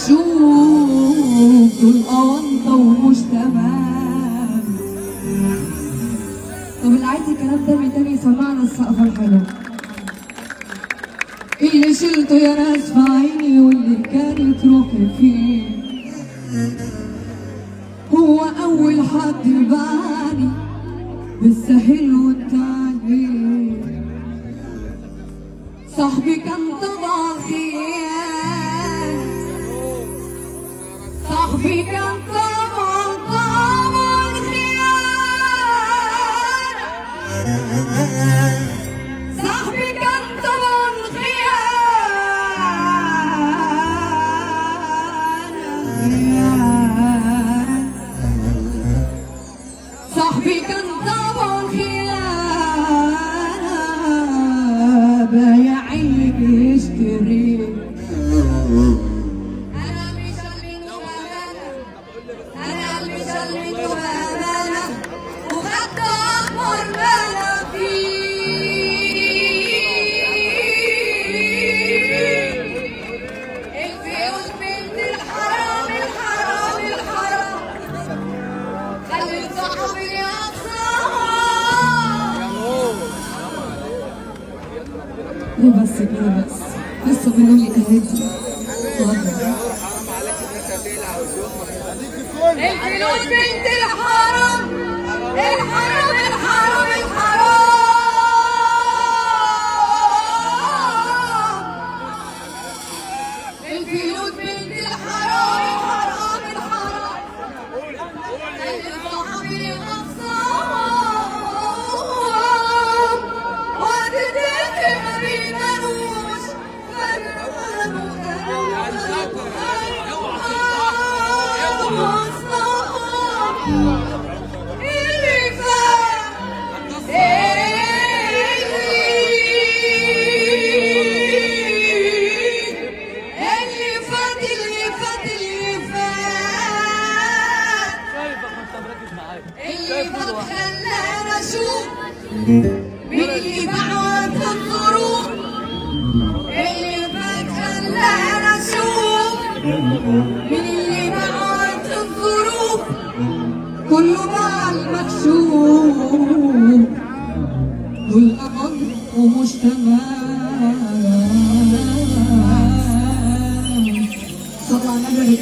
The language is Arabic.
مكشوف والأونطة ومش تمام. طب اللي عايز الكلام تاني يسمعنا السقفة الحلوة. اللي شلته يا ناس في عيني واللي كانت روحي فيه هو أول حد باعني بالسهل والتاني. صاحبي كان طبعا خيال، صاحبي كان طبعا خيال، صاحبي كان طبعا خيال، صاحبي كان طبعا خيال، بايع اللي بيشتري. أنا مش اللي بأمانة وخدت أكبر ما أنا فيه. الفلوس بنت الحرام الحرام الحرام خلت صاحبي ليه بس كده بس؟ لسه بنقول لي اهدي. الفلوس بنت الحرام الحرام الحرام الحرام. الفلوس بنت الحرام الحرام الحرام خلت صاحبي غصام وتتفق ما بينالوش خلانا اشوف مين اللي بعد الظروف. اللي فات خلانا اشوف مين اللي بعد الظروف. كله مع المكشوف والأمر ومش تمام. صلى على النبي.